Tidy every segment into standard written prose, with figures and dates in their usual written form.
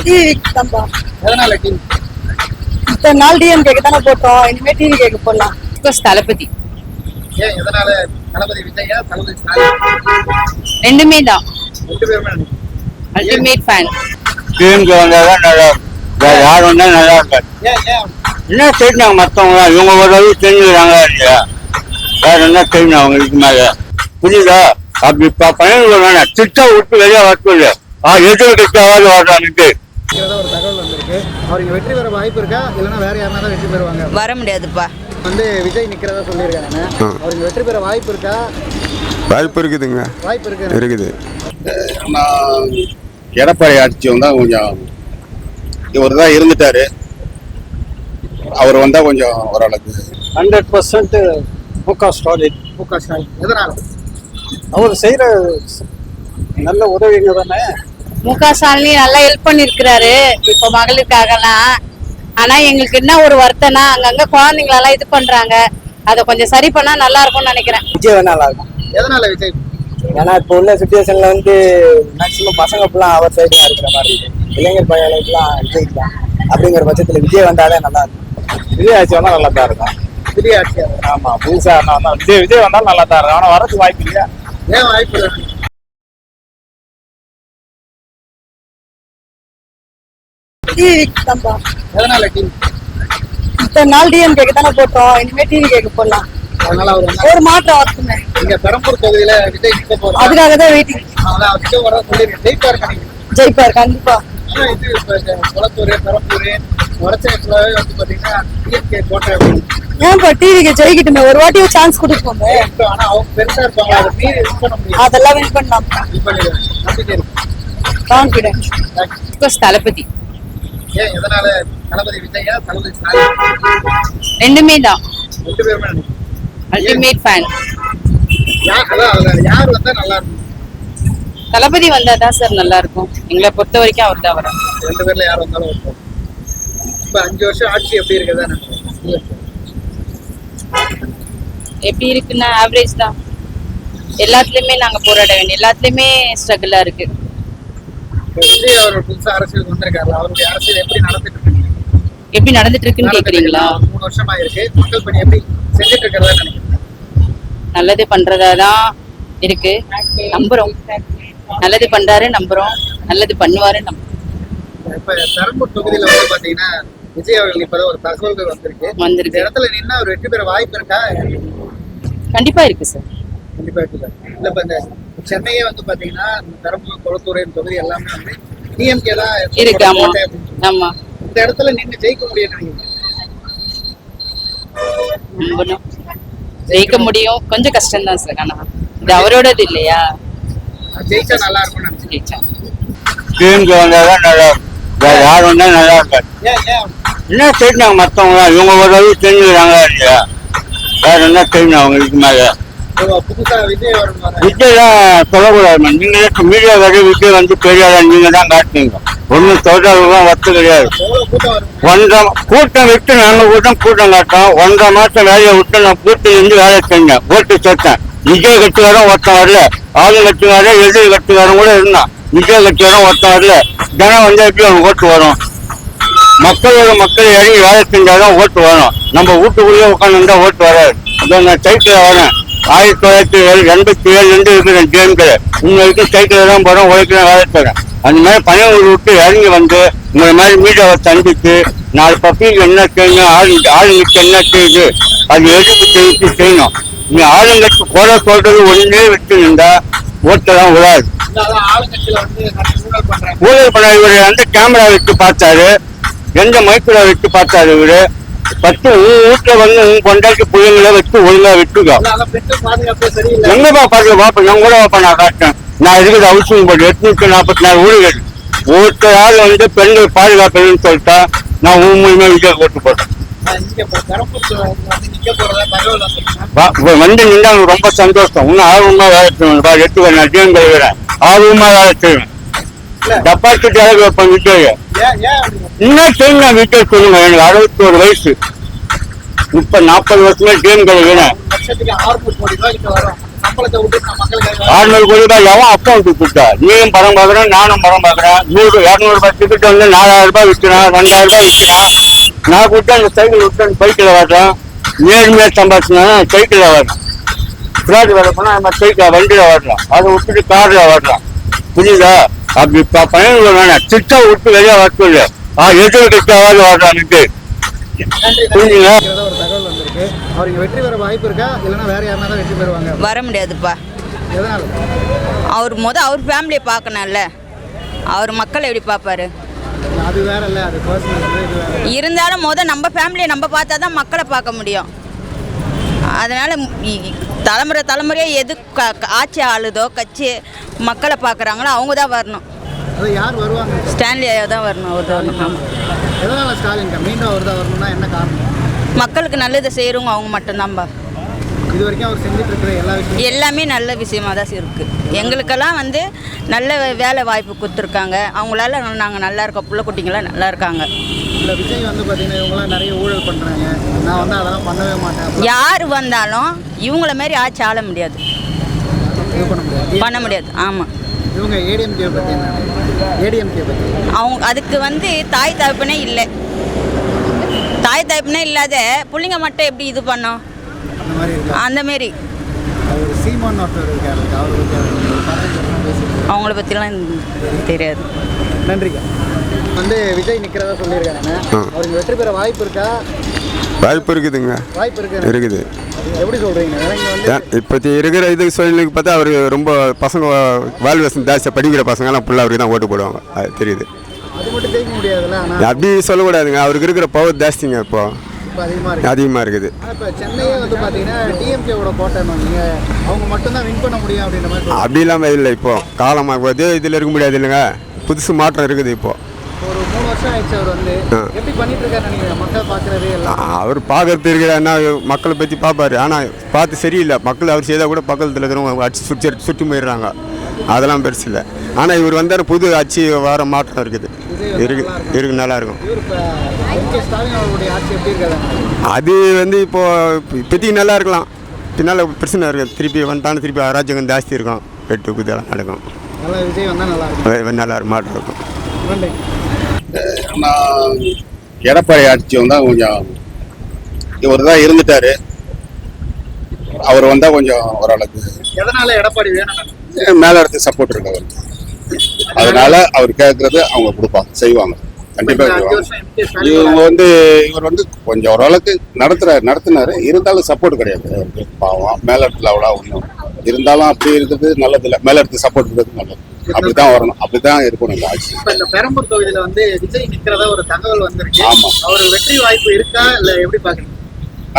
டிவிக்கு தான்ப்பா. எதனால டிவி? இத்தனை நாள் டிஎம்கேக்கு தானே போட்டோம், இனிமே டிவி கேக்கு போடலாம். தளபதி. ஏன் எதனால? தளபதி விஜயா, தளபதி ஸ்டாலின்? ரெண்டுமே தான். ரெண்டு பேருமே அல்டிமேட் ஃபேன். டிஎம்கே வந்தாதான் நல்லா இருக்கும். வேற யார் வந்தா நல்லா இருக்காது. ஏன் ஏன் என்ன தெரிஞ்சாங்க மற்றவங்க, இவங்க ஒரு அளவு தெரிஞ்சுக்கிறாங்க இல்லையா? வேற என்ன தெரியும் அவங்களுக்கு மேல? புரியுதா? அப்படி பையன்கள் வேணாம், திட்டா விட்டு வெளியே வரக்கூடாது. எதிர்ப்பு கட்சியாவது வர்றான்ட்டு ஒரு தகவல் வந்திருக்கு. அவருக்கு வெற்றி பெற வாய்ப்பு இருக்கா, இல்லைன்னா வேற யாருனா தான் வெற்றி பெறுவாங்க? வர முடியாதுப்பா. விஜய் நிக்கிறதா சொல்லியிருக்காங்க. அவருக்கு வெற்றி பெற வாய்ப்பு இருக்கா? வாய்ப்பு இருக்குதுங்க. வாய்ப்பு இருக்குது. எடப்பாடி ஆட்சி வந்தா கொஞ்சம், இவர் தான் இருந்துட்டாரு, அவர் வந்தா கொஞ்சம் ஓரளவுக்கு 100% முக ஸ்டாலின். எதனால? அவர் செய்யற நல்ல உதவிங்க தானே. முக ஸ்டாலின் நல்லா ஹெல்ப் பண்ணிருக்கிறாரு இப்போ மகளிருக்காகலாம். ஆனா எங்களுக்கு என்ன ஒரு வருத்தம்னா, அங்கங்க குழந்தைங்களெல்லாம் இது பண்றாங்க, அதை கொஞ்சம் சரி பண்ணா நல்லா இருக்கும்னு நினைக்கிறேன். விஜய் நல்லா இருக்கும். எதனால விஜய்? ஏன்னா இப்போ உள்ள சுச்சுவேஷன்ல மேக்சிமம் பசங்க ஃபுல்லாக அவர் சைடுலாம் இருக்கிற மாதிரி இருக்கு. இளைஞர் பையனுக்குலாம் விஜய் தான். அப்படிங்கிற பட்சத்தில் விஜய் வந்தாலே நல்லா இருக்கும். விஜய் ஆட்சி வந்தா நல்லா தான் இருக்கும். விஜய் ஆட்சி? ஆமா, புதுசா விஜய் வந்தாலும் நல்லா தான் இருக்கும். ஆனா வரதுக்கு வாய்ப்பு இல்லையா? ஏன் வாய்ப்பு இல்லை? டிவிக்கு தான்ப்பா. எதனால டிவி? இத்தனை நாள் டிஎம்கேக்கு தானே போட்டோம், இனிமே டிவி கேக்கு போடலாம். அதனால அவர் ஒரு மாற்றம் வரட்டுமே. இங்க பெரம்பூர் தொகுதியில விஜய் நிக்க போறாரு. அதுக்காக தான் வெயிட்டிங். அதான் விஜய் வர சொல்லிருக்கேன். ஜெயிப்பாரு நினைக்கிறேன். ஜெயிப்பார் கண்டிப்பா. ஆனா இது குளத்தூர், பெரம்பூர், வடச்சேரிக்குள்ளவே பாத்தீங்கன்னா டிஎம்கே கோட்டை அப்படின்னு. ஏன்பா டிவிக்கு ஜெயிக்கிட்டுமே, ஒரு வாட்டி சான்ஸ் கொடுப்போமே. ஆனா அவங்க பெருசா இருப்பாங்க, அதை மீறி வின் பண்ண முடியும். அதெல்லாம் வின் பண்ணலாம். வின் பண்ணிடுவேன் நம்பிக்கை இருக்கு. கான்பிடன்ஸ். தளபதி. ஏன் எதனால? தளபதி விஜயா, தளபதி ஸ்டாலின்? ரெண்டுமே தான். ரெண்டு பேருமே அல்டிமேட் ஃபேன். யார் வந்தா நல்லா இருக்கும்? தளபதி வந்தாதான் சார் நல்லா இருக்கும். எங்களை பொறுத்த வரைக்கும் அவர் தான் வரும். ரெண்டு பேர்ல யார் வந்தாலும் இருக்கும். இப்ப 5 வருஷம் ஆட்சி எப்படி இருக்குதா? எப்படி இருக்குன்னா ஆவரேஜ் தான். எல்லாத்துலயுமே நாங்க போராட வேண்டிய, எல்லாத்துலயுமே ஸ்ட்ரகிளா இருக்கு. விஜய் அவர் புதுசா அரசியல் வந்திருக்காரு. அவருடைய அரசியல் எப்படி நடந்துட்டு இருக்கு? எப்படி நடந்துட்டு இருக்குன்னு கேக்குறீங்களா? 3 வருஷமா இருக்கு. மக்கள் பணி எப்படி செஞ்சுட்டு இருக்கிறதா நினைக்கிறேன்? நல்லது பண்றதாதான் இருக்கு. நம்புறோம், நல்லது பண்றாரு நம்புறோம், நல்லது பண்ணுவாரு நம்புறோம். இப்ப பெரம்பூர் தொகுதியில பாத்தீங்கன்னா விஜய் அவர்கள் இப்பதான் ஒரு தகவல்கள் வந்திருக்கு. இந்த இடத்துல நின்னா அவர் வெற்றி பெற வாய்ப்பு இருக்கா? கண்டிப்பா இருக்கு சார். கண்டிப்பா இருக்கு. இல்ல இப்ப இந்த சென்னையே பாத்தீங்கன்னா பெரம்பூர், குளத்தூர் தொகுதி எல்லாமே டிஎம்கே தான் இருக்கு. ஆமா ஆமா. இந்த இடத்துல நின்று ஜெயிக்க முடியும் நினைக்கிறேன். ஜெயிக்க முடியும், கொஞ்சம் கஷ்டம் தான் சார். ஆனா இது அவரோடது இல்லையா? ஜெயிச்சா நல்லா இருக்கும். ஜெயிச்சா டிஎம்கே வந்தாதான் நல்லா இருக்கும். வேற யார் வந்தா நல்லா இருக்காது. என்ன தெரிஞ்சாங்க மற்றவங்க, இவங்க ஒரு அளவு தெரிஞ்சுக்கிறாங்க இல்லையா? வேற என்ன தெரியும் அவங்களுக்கு மேல? புதுசா விஜய் வருவாங்க. விஜய் தான் சொல்லக்கூடாது. நீங்க மீடியா வரை விஜய் வந்து பெரியாத நீங்க தான் காட்டுனீங்க. ஒன்னும் சொல்றதுதான் வத்து கிடையாது. கூட்டம் விட்டு நாங்க கூட்டம் காட்டோம். 1.5 மாசம் வேலையை விட்டு நான் கூட்டம் இருந்து வேலை செஞ்சேன், ஓட்டு சேர்த்தேன். விஜய் கட்சிக்காரன் ஒருத்தன் வரல, ஆளுங்கட்சிக்காரன் எதிர் கட்சிக்காரன் கூட இருந்தான். விஜய் கட்சிக்காரன் ஒருத்தன் வரல. ஜனம் வந்து எப்படி அவங்க ஓட்டு வரும்? மக்கள் இறங்கி வேலை செஞ்சாதான் ஓட்டு வரும். நம்ம வீட்டுக்குள்ளேயே உட்காந்து ஓட்டு வராது. நான் சைக்கிள் வரேன். 1987 இருக்கிறேன் டிஎம்கே. உங்களுக்கு சைக்கிள் தான் போறோம், உழைக்கிறேன், வேலை செய்றேன். அந்த மாதிரி பணியாளர் விட்டு இறங்கி வந்து உங்களை மாதிரி மீடியாவை சந்தித்து 4 பப்பிக்கு என்ன செய்யணும், ஆளுங்கட்சி என்ன செய்யுது, அது எதிர்ப்பு தெரிவித்து செய்யணும். நீ ஆளுங்கட்சி குறை சொல்றது ஒன்னே வச்சு இருந்தா ஓட்டெல்லாம் விடாது. ஊழல் பண்ண இவரு வந்து கேமரா வச்சு பார்த்தாரு, எந்த மைக்கில் வச்சு பார்த்தாரு இவரு. பத்து வீட்டுல வந்து கொண்டாட்டி பிள்ளைங்கள வச்சு ஒழுங்கா விட்டுக்கோ. எங்கப்பா பாருங்க பாப்பா, நான் கூட பாப்பா நான் காட்டேன். நான் இருக்கிறது அவசியம் போட்டு 844 ஊழியர்கள். ஒருத்தர் ஆள் வந்து பெண்கள் பாதுகாப்புன்னு சொல்லிட்டா நான் மூலியமா விஜய் ஓட்டு போட்டேன். வந்து நின்றா ரொம்ப சந்தோஷம். இன்னும் ஆர்வமா வேலை செய்வேன். 8 பேர் நான் டிஎம் கழுவுறேன், ஆர்வமா வேலை செய்வேன். டெபாசிட் அளவு வைப்பேன் விஜய். இன்னும் செய்யணும் விஜய் சொல்லுங்க. எனக்கு 61 வயசு. இப்ப 40 வருஷமே டிஎம் கழுவுறேன். சம்பளத்தை விட்டு மக்களுக்காக 600 கோடி ரூபாய் எவன் அக்கௌண்ட் கொடுத்தா? நீயும் படம் பார்க்குறேன், நானும் படம் பார்க்குறேன். 200 ரூபாய் டிக்கெட் வந்து 4000 ரூபாய் விற்கிறான், 2000 ரூபாய் விற்கிறான். நான் கொடுத்து அந்த சைக்கிள் விட்டு பைக்கில் வர்றேன். நேர்மையா சம்பாதிச்சுனா சைக்கிளில் வர்றேன். பிராட் வேலை போனால் நம்ம சைக்கிள் வண்டியில் வர்றோம். அதை விட்டுட்டு காரில் வர்றோம். புரியுதா? அப்படி பயணிகள் வேணாம். திட்டம் விட்டு வெளியே வரல. எது திட்டாவது வர்றான்ட்டு புரியுங்களா? ஒரு தகவல் வந்திருக்கு. அவர் இங்க வெற்றி பெற வாய்ப்பு இருக்கா இல்லைன்னா வேற யாருன்னா தான் வெற்றி பெறுவாங்க? வர முடியாதுப்பா. எதனால? அவர் ஃபேமிலியை பார்க்கணும்ல. அவர் மக்களை எப்படி பார்ப்பாரு? அது வேற இல்ல, அது பர்சனல். இருந்தாலும் நம்ம ஃபேமிலியை நம்ம பார்த்தா தான் மக்களை பார்க்க முடியும். அதனால தலைமுறையாக எது ஆட்சி ஆளுதோ கட்சி மக்களை பார்க்குறாங்களோ அவங்க தான் வரணும். அது யார் வருவாங்க? ஸ்டான்லி ஐயா தான் வரணும். அவர் தான் வரணும். எதனால ஸ்டாலின் மீண்டும் அவர் தான் வரணும்னா என்ன காரணம்? மக்களுக்கு நல்லதை செய்கிறவங்க அவங்க மட்டும்தான்பா. இது வரைக்கும் அவர் செஞ்சுட்டு இருக்கிற எல்லா விஷயம் எல்லாமே நல்ல விஷயமா தான் இருக்குது. எங்களுக்கெல்லாம் நல்ல வேலை வாய்ப்பு கொடுத்துருக்காங்க. அவங்களால நாங்கள் நல்லா இருக்கோம். பிள்ளை குட்டிங்களாம் நல்லா இருக்காங்க. இல்லை, விஜய் பார்த்தீங்கன்னா இவங்களாம் நிறைய ஊழல் பண்ணுறாங்க. நான் அதெல்லாம் பண்ணவே மாட்டேன். யார் வந்தாலும் இவங்கள மாதிரி ஆட்சி ஆள முடியாது, இது பண்ண முடியாது. ஆமாம். இவங்க ஏடிஎம்கே பற்றி என்ன? ஏடிஎம்கே பற்றி அவங்க அதுக்கு தாய் தகப்பனே இல்லை. தாய் தகப்பனே இல்லாத பிள்ளைங்க மட்டும் எப்படி இது பண்ணோம்? அந்த மாதிரி இருக்கு. அந்த மாரி அவர் சீமான் ஒருத்தர் இருக்காரு. அவங்கள பற்றிலாம் தெரியாது. நன்றிங்க. விஜய் நிற்கிறதா சொல்லியிருக்காங்க. அவருக்கு வெற்றி பெற வாய்ப்பு இருக்கா? வாய்ப்பு இருக்குதுங்க. வாய்ப்பு இருக்குது. எப்படி சொல்றீங்க? இப்போத்தி இருக்கிற இது சூழ்நிலைக்கு பார்த்தா அவர் ரொம்ப பசங்க வாழ்வசம் ஜாஸ்தியாக படிக்கிற பசங்கலாம் ஃபுல்லாக அவருக்கு தான் ஓட்டு போடுவாங்க. அது தெரியுது. அது மட்டும் ஜெயிக்க முடியாதுல்ல. அப்படி சொல்லக்கூடாதுங்க. அவருக்கு இருக்கிற பவர் ஜாஸ்திங்க இப்போ அதிகமாக இருக்குது. இப்போ சென்னையே பார்த்தீங்கன்னா டிஎம்கேவோட கோட்டைன்னு அவங்க மட்டும்தான் வின் பண்ண முடியும் அப்படின்ற மாதிரி. அப்படி இல்லாமல் இல்லை. இப்போ காலமாக போது இதில் இருக்க முடியாது இல்லைங்க. புதுசு மாற்றம் இருக்குது. இப்போ ஒரு 3 வருஷம் ஆயிடுச்சு. அவர் எப்படி பண்ணிட்டு இருக்காரு நினைக்கிறேன்? மக்கள் பார்க்கறதே இல்லை. அவர் பார்க்கறது இருக்கிற என்ன மக்களை பற்றி பார்ப்பாரு. ஆனால் பார்த்து சரியில்லை. மக்கள் அவர் செய்தால் கூட பக்கத்தில் இருக்கிறவங்க அடிச்சு சுற்றி போயிடுறாங்க. அதெல்லாம் பெருசு இல்லை. ஆனால் இவர் வந்தார் புது ஆட்சி வர மாற்றம் இருக்குது. இருக்கு நல்லா இருக்கும். அது இப்போதைக்கு நல்லா இருக்கலாம். பின்னால் பிரச்சனை இருக்குது. திருப்பி வந்தாலும் திருப்பி அராஜகம் ஜாஸ்தி இருக்கும். வெட்டு குதெல்லாம் நடக்கும். நல்லா மாற்றம் இருக்கும். நான் எடப்பாடி ஆட்சி வந்தால் கொஞ்சம் இவர் தான் இருந்துட்டாரு. அவர் வந்தால் கொஞ்சம் ஓரளவுக்கு. எதனால எடப்பாடி வேணும்? மேல இடத்துக்கு சப்போர்ட் இருக்கு அவருக்கு. அதனால அவர் கேட்கறது அவங்க கொடுப்பாங்க, செய்வாங்க. கண்டிப்பா இவங்க இவர் கொஞ்சம் ஓரளவுக்கு நடத்தினாரு. இருந்தாலும் சப்போர்ட் கிடையாது அவருக்கு. பாவம் மேல இடத்துல அவ்வளோ ஒன்றும் இருந்தாலும் அப்படி இருக்கிறது நல்லது இல்லை. மேல இடத்துக்கு சப்போர்ட் இருக்கிறது நல்லது. அப்படிதான் வரணும். அப்படிதான் இருக்கணும் இந்த ஆட்சி. இந்த பெரம்பூர் தொகுதியில விஜய் நிக்கிறதா ஒரு தகவல் வந்திருக்கு. ஆமா. அவர் வெற்றி வாய்ப்பு இருக்கா இல்ல எப்படி பாக்குறீங்க?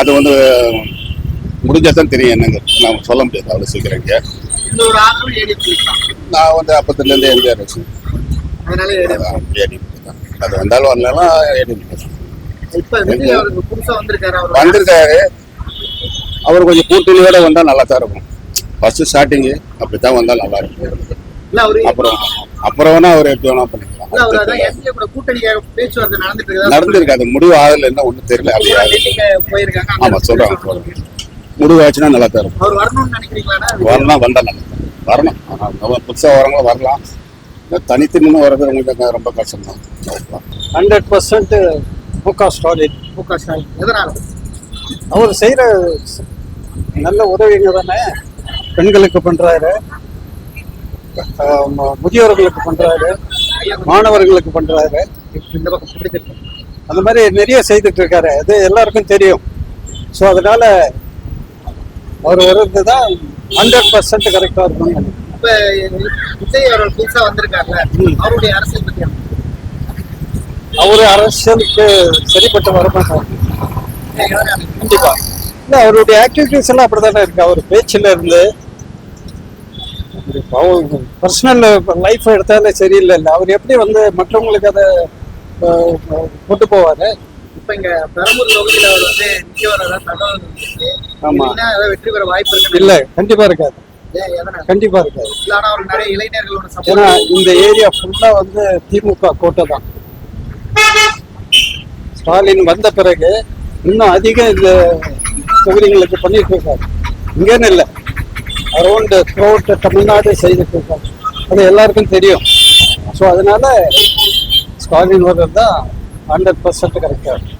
அது முடிஞ்சாதான் தெரியும். என்னங்க நான் சொல்ல முடியாது அவ்வளவு சீக்கிரம். இந்த ஒரு ஆதரவு ஏடிஎம்கே. நான் அப்பத்துல இருந்து எம்ஜிஆர் வச்சு அதனால அது வந்தாலும் வரலாம். ஏடிஎம்கே இப்ப விஜய் அவருக்கு புதுசா வந்திருக்காரு. அவர் கொஞ்சம் கூட்டணியோட வந்தா நல்லா தான் இருக்கும். ஃபர்ஸ்ட் ஸ்டார்டிங் அப்படித்தான் வந்தா நல்லா இருக்கும். அப்புறம் வேணா அவர் எப்படி வேணா பண்ணிக்கலாம். நடந்திருக்கு. அது முடிவு ஆகல என்ன ஒண்ணும் தெரியல. ஆமா சொல்றாங்க. முடிவு ஆச்சுன்னா நல்லா தான் இருக்கும். வரலாம். வந்தா நல்லா வரணும். புதுசா வரவங்களும் வரலாம். தனித்து நின்று வர்றது உங்களுக்கு ரொம்ப கஷ்டம் தான். 100% முக ஸ்டாலின். அவர் செய்யற நல்ல உதவிங்க தானே. பெண்களுக்கு பண்றாரு, முதியோர்களுக்கு பண்றாரு, மாணவர்களுக்கு பண்றாரு. அந்த மாதிரி நிறைய செய்துட்டு இருக்காரு. அது எல்லாருக்கும் தெரியும். ஸோ அதனால அவர் வர்றது தான் 100% கரெக்டா இருக்கும். அவரு அரசியலுக்கு சரிப்பட்டு வரமாட்டார் கண்டிப்பா. இல்ல அவருடைய ஆக்டிவிட்டிஸ் எல்லாம் அப்படித்தானே இருக்கு. அவர் பேச்சுல இருந்து பர்சனல் லைஃப் எடுத்தாலே சரியில்லை. அவர் எப்படி மற்றவங்களுக்கு அதை கொண்டு போவாரு. இப்ப இங்க பெரம்பூர் தொகுதியில ஆமா வெற்றி பெற வாய்ப்பு இருக்கு? இல்ல கண்டிப்பா இருக்காது. கண்டிப்பா இருக்காது. ஏன்னா இந்த ஏரியா ஃபுல்லா திமுக கோட்டை தான். ஸ்டாலின் வந்த பிறகு இன்னும் அதிகம் இந்த தொகுதிகளுக்கு பண்ணிட்டு இருக்காரு. இங்கன்னு இல்லை, அரௌண்ட் த்ரூஅவுட் தமிழ்நாடு செய்துட்டு இருக்காங்க. அது எல்லாருக்கும் தெரியும். ஸோ அதனால ஸ்டாலின் வர்றது தான் 100% கரெக்டாக இருக்கும்.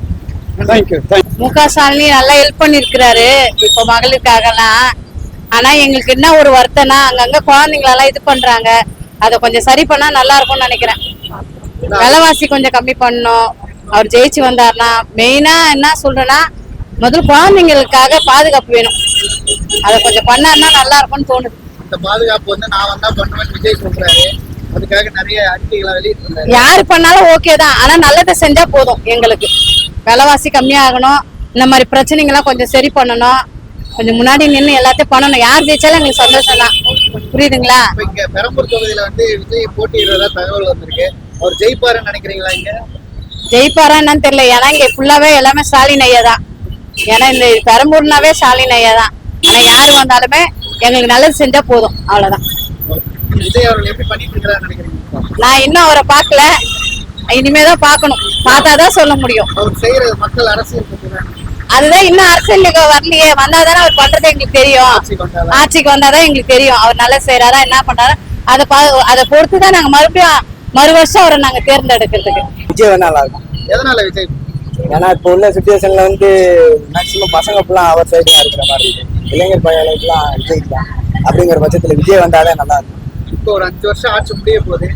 தேங்க்யூ. முக ஸ்டாலின் நல்லா ஹெல்ப் பண்ணிருக்கிறாரு இப்போ மகளிருக்காகலாம். ஆனா எங்களுக்கு என்ன ஒரு வருத்தம்னா அங்கங்க குழந்தைங்களெல்லாம் இது பண்றாங்க. அதை கொஞ்சம் சரி பண்ணா நல்லா இருக்கும்னு நினைக்கிறேன். விலைவாசி கொஞ்சம் கம்மி பண்ணணும். அவர் ஜெயிச்சு வந்தாருன்னா மெயினா என்ன சொல்றேன்னா முதல்ல குழந்தைங்களுக்காக பாதுகாப்பு வேணும். அதை கொஞ்சம் பண்ணாருன்னா நல்லா இருக்கும்னு தோணுது. இந்த பாதுகாப்பு வந்து நான் வந்தா பண்ணுவேன்னு விஜய் சொல்றாரு. அதுக்காக நிறைய அறிக்கைகளை வெளியிட்டு யாரு பண்ணாலும் ஓகே தான். ஆனா நல்லதை செஞ்சா போதும். எங்களுக்கு விலைவாசி கம்மியாகணும். இந்த மாதிரி பிரச்சனைகள்லாம் கொஞ்சம் சரி பண்ணணும். கொஞ்சம் முன்னாடி நின்று எல்லாத்தையும் பண்ணணும். யார் ஜெயிச்சாலும் எங்களுக்கு சந்தோஷம் தான். புரியுதுங்களா? இப்ப இங்க பெரம்பூர் தொகுதியில வந்து விஜய் போட்டியிடுறதா தகவல் வந்திருக்கு. அவர் ஜெயிப்பாருன்னு நினைக்கிறீங்களா? இங்க ஜெயிப்பாரா என்னன்னு தெரியல. ஏன்னா இங்க ஃபுல்லாவே எல்லாமே ஸ்டாலின் ஐயா தான். ஏன்னா இந்த பெரம்பூர்னாவே ஸ்டாலின் ஐயா தான். ஆனா யாரு வந்தாலுமே எங்களுக்கு நல்லது செஞ்சா போதும். அவ்வளவுதான். விஜய் அவர்கள் எப்படி பண்ணிட்டு இருக்கிறாரு நினைக்கிறீங்க? நான் இன்னும் அவரை பார்க்கல. இனிமேதான் பார்க்கணும். பார்த்தாதான் சொல்ல முடியும். அவர் செய்யறது மக்கள் அரசியல் பத்தி அதுதான் இன்னும் அரசியலுக்கு வரலையே. வந்தாதானே அவர் பண்றது எங்களுக்கு தெரியும். ஆட்சிக்கு வந்தாதான் எங்களுக்கு தெரியும் அவர் நல்லா செய்யறாரா என்ன பண்றாரா. அதை பொறுத்துதான் நாங்க மறுபடியும் மறு வருஷம் அவரை நாங்க தேர்ந்தெடுக்கிறதுக்கு. விஜய் நல்லா இருக்கும். எதனால விஜய்? ஏன்னா இப்போ உள்ள சுச்சுவேஷன்ல வந்து மேக்சிமம் பசங்க ஃபுல்லாக அவர் சைட்ல இருக்கிற மாதிரி இருக்கு. இளைஞர் பையனுக்குலாம் விஜய் தான். அப்படிங்கிற பட்சத்துல விஜய் வந்தாலே நல்லா இருக்கும். இப்போ ஒரு 5 வருஷம் ஆட்சி முடிய போகுது.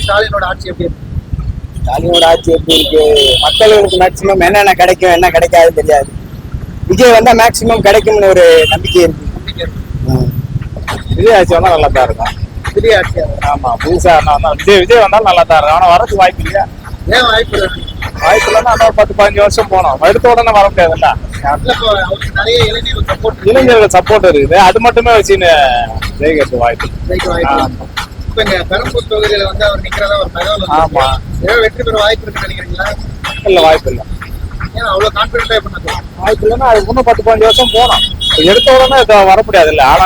ஸ்டாலினோட ஆட்சி எப்படி இருக்கு? ஸ்டாலினோட ஆட்சி எப்படி இருக்கு? மக்களுக்கு மேக்சிமம் என்னென்ன கிடைக்கும் என்ன கிடைக்காதுன்னு தெரியாது. விஜய் வந்தா மேக்சிமம் கிடைக்கும்னு ஒரு நம்பிக்கை இருக்கு. விஜய் ஆட்சி வந்தா நல்லா தான் இருக்கும். விஜய் ஆட்சி ஆமா, புதுசா விஜய் வந்தாலும் நல்லா தான் இருக்கும். ஆனா வரதுக்கு வாய்ப்பு இல்லையா? ஏன் வாய்ப்பு இல்லை? வாய்ப்பு இல்லைன்னா இன்னொரு 10-15 வருஷம் போனோம். எடுத்த உடனே வர முடியாதுல்ல. அவருக்கு நிறைய இளைஞர்கள் சப்போர்ட் இளைஞர்கள் சப்போர்ட் இருக்குது. அது மட்டுமே வச்சுன்னு ஜெயிக்கிறது வாய்ப்பு. இப்ப இங்க பெரம்பூர் தொகுதியில வந்து அவர் நிக்கிறதா ஒரு தகவல். ஆமா, ஏதோ வெற்றி பெற வாய்ப்பு இருக்குன்னு நினைக்கிறீங்களா? இல்ல, வாய்ப்பு இல்லை. ஏன்னா அவ்வளவு கான்பிடண்டா பண்ண வாய்ப்பு இல்லைன்னா அதுக்கு இன்னும் 10-15 வருஷம் போனோம். எடுத்த உடனே வர முடியாது இல்ல. ஆனா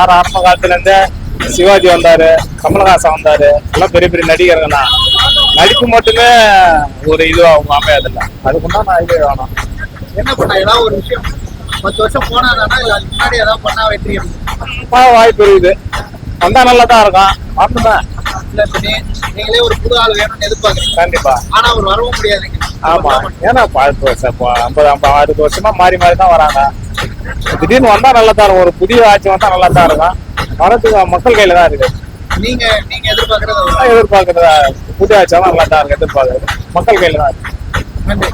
ஆரம்ப காலத்துல இருந்து சிவாஜி வந்தாரு, கமலஹாசன் வந்தாரு, எல்லாம் பெரிய பெரிய நடிகர்கள் தான். நடிப்பு மட்டுமே ஒரு இது அவங்க அமையாது இல்ல. அதுக்குன்னா நான் இது வேணும். என்ன பண்ணா ஏதாவது ஒரு விஷயம் 10 வருஷம் போனாதானா இல்ல அதுக்கு முன்னாடி ஏதாவது பண்ணா வெற்றி வாய்ப்பு இருக்குது. வந்தா நல்லா தான் இருக்கும். வரணுமே. நீங்களே ஒரு புது ஆள் வேணும்னு எதிர்பார்க்குறீங்க. கண்டிப்பா. ஆனா அவர் வரவும் முடியாதுங்க. ஆமா, ஏன்னா 50 வருஷமா மாறி மாறி தான் வராங்க. திடீர்னு வந்தா நல்லா தான் இருக்கும். ஒரு புதிய ஆட்சி வந்தா நல்லா தான் இருக்கும். வரதுக்கு மக்கள் கையில தான் இருக்கு. நீங்க எதிர்பார்க்கறதா புதிய ஆட்சி நல்லா தான் இருக்கு. எதிர்பார்க்கறது மக்கள் கையில தான் இருக்கு. நன்றி.